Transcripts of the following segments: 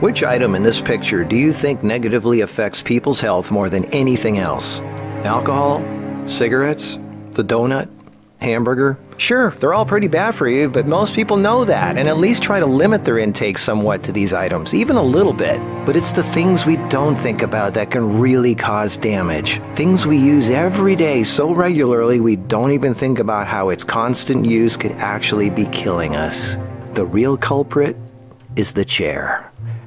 Which item in this picture do you think negatively affects people's health more than anything else? Alcohol? Cigarettes? The donut? Hamburger? Sure, they're all pretty bad for you, but most people know that and at least try to limit their intake somewhat to these items, even a little bit. But it's the things we don't think about that can really cause damage. Things we use every day so regularly we don't even think about how its constant use could actually be killing us. The real culprit is the chair.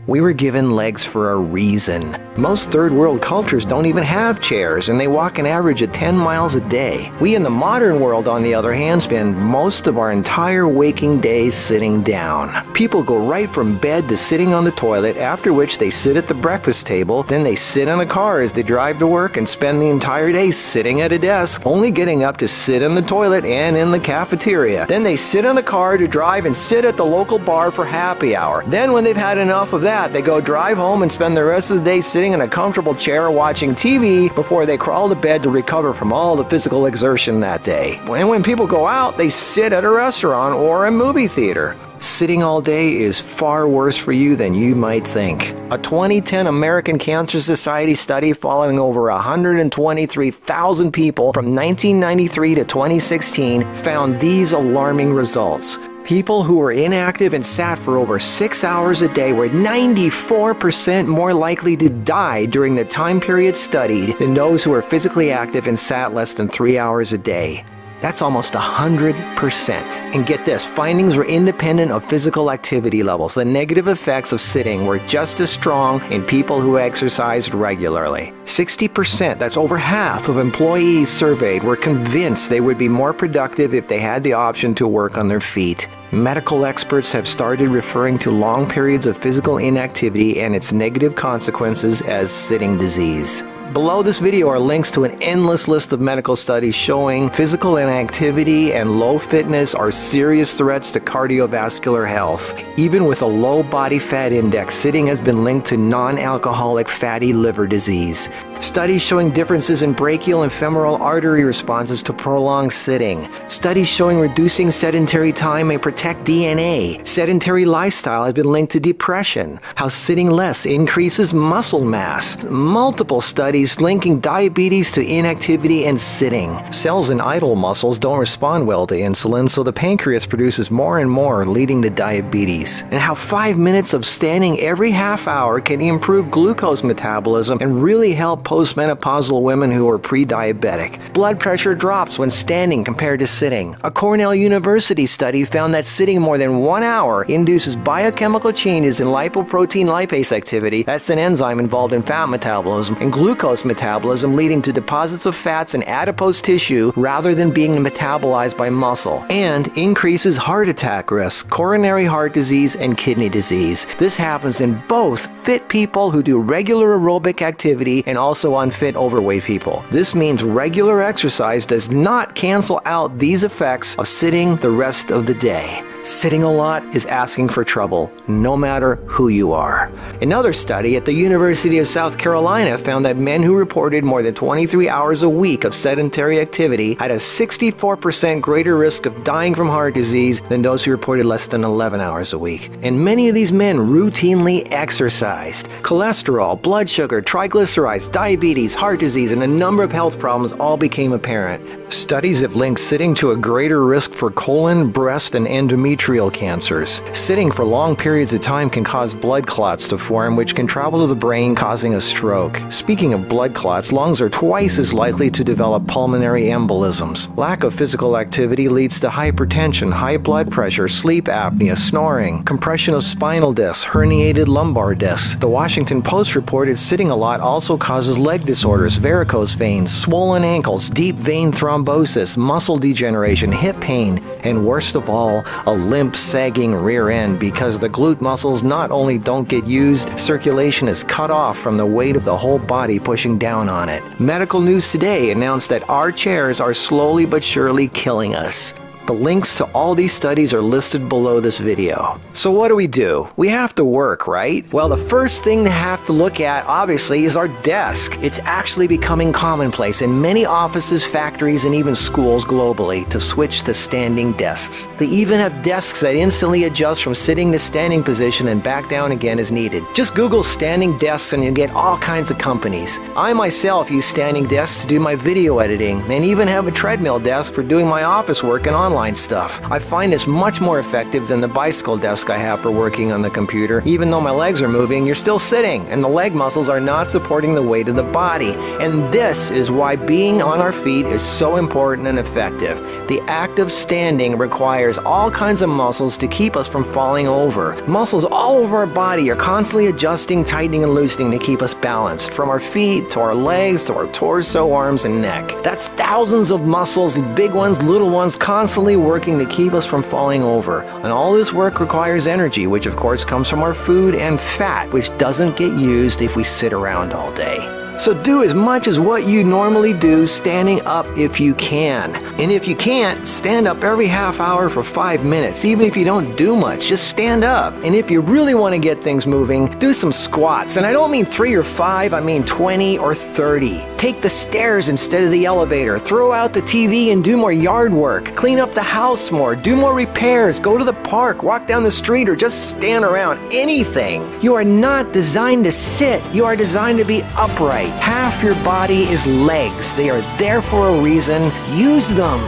We were given legs for a reason. Most third world cultures don't even have chairs, and they walk an average of 10 miles a day. We in the modern world, on the other hand, spend most of our entire waking days sitting down. People go right from bed to sitting on the toilet, after which they sit at the breakfast table, then they sit in the car as they drive to work and spend the entire day sitting at a desk, only getting up to sit in the toilet and in the cafeteria. Then they sit in the car to drive and sit at the local bar for happy hour. Then when they've had enough of that, they go drive home and spend the rest of the day sitting in a comfortable chair watching TV before they crawl to bed to recover from all the physical exertion that day. And when people go out, they sit at a restaurant or a movie theater. Sitting all day is far worse for you than you might think. A 2010 American Cancer Society study following over 123,000 people from 1993 to 2016 found these alarming results. People who were inactive and sat for over 6 hours a day were 94% more likely to die during the time period studied than those who were physically active and sat less than 3 hours a day. That's almost 100%. And get this, findings were independent of physical activity levels. The negative effects of sitting were just as strong in people who exercised regularly. 60%, that's over half of employees surveyed, were convinced they would be more productive if they had the option to work on their feet. Medical experts have started referring to long periods of physical inactivity and its negative consequences as sitting disease. Below this video are links to an endless list of medical studies showing physical inactivity and low fitness are serious threats to cardiovascular health. Even with a low body fat index, sitting has been linked to non-alcoholic fatty liver disease. Studies showing differences in brachial and femoral artery responses to prolonged sitting. Studies showing reducing sedentary time may protect DNA. Sedentary lifestyle has been linked to depression. How sitting less increases muscle mass. Multiple studies linking diabetes to inactivity and sitting. Cells in idle muscles don't respond well to insulin, so the pancreas produces more and more, leading to diabetes. And how 5 minutes of standing every half hour can improve glucose metabolism and really help postmenopausal women who are pre-diabetic. Blood pressure drops when standing compared to sitting. A Cornell University study found that sitting more than 1 hour induces biochemical changes in lipoprotein lipase activity, that's an enzyme involved in fat metabolism, and glucose metabolism, leading to deposits of fats in adipose tissue rather than being metabolized by muscle, and increases heart attack risk, coronary heart disease, and kidney disease. This happens in both fit people who do regular aerobic activity and also unfit overweight people. This means regular exercise does not cancel out these effects of sitting the rest of the day. Sitting a lot is asking for trouble, no matter who you are. Another study at the University of South Carolina found that men who reported more than 23 hours a week of sedentary activity had a 64% greater risk of dying from heart disease than those who reported less than 11 hours a week. And many of these men routinely exercised. Cholesterol, blood sugar, triglycerides, diabetes, heart disease, and a number of health problems all became apparent. Studies have linked sitting to a greater risk for colon, breast, and endometrial cancers. Sitting for long periods of time can cause blood clots to form, which can travel to the brain, causing a stroke. Speaking of blood clots, lungs are twice as likely to develop pulmonary embolisms. Lack of physical activity leads to hypertension, high blood pressure, sleep apnea, snoring, compression of spinal discs, herniated lumbar discs. The Washington Post reported sitting a lot also causes leg disorders, varicose veins, swollen ankles, deep vein thrombosis, muscle degeneration, hip pain, and worst of all, a limp, sagging rear end because the glute muscles not only don't get used, circulation is cut off from the weight of the whole body pushing down on it. Medical News Today announced that our chairs are slowly but surely killing us. The links to all these studies are listed below this video. So what do? We have to work, right? Well, the first thing to have to look at, obviously, is our desk. It's actually becoming commonplace in many offices, factories, and even schools globally to switch to standing desks. They even have desks that instantly adjust from sitting to standing position and back down again as needed. Just Google standing desks and you'll get all kinds of companies. I myself use standing desks to do my video editing and even have a treadmill desk for doing my office work and online stuff. I find this much more effective than the bicycle desk I have for working on the computer. Even though my legs are moving, you're still sitting, and the leg muscles are not supporting the weight of the body. And this is why being on our feet is so important and effective. The act of standing requires all kinds of muscles to keep us from falling over. Muscles all over our body are constantly adjusting, tightening, and loosening to keep us balanced, from our feet to our legs to our torso, arms, and neck. That's thousands of muscles, big ones, little ones, constantly working to keep us from falling over. And all this work requires energy, which of course comes from our food, and fat, which doesn't get used if we sit around all day. So do as much as what you normally do standing up if you can. And if you can't, stand up every half hour for 5 minutes. Even if you don't do much, just stand up. And if you really want to get things moving, do some squats. And I don't mean 3 or 5, I mean 20 or 30. Take the stairs instead of the elevator. Throw out the TV and do more yard work. Clean up the house more. Do more repairs. Go to the park. Walk down the street or just stand around. Anything. You are not designed to sit. You are designed to be upright. Half your body is legs. They are there for a reason. Use them.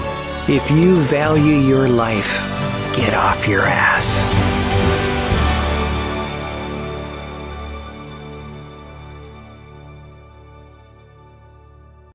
If you value your life, get off your ass.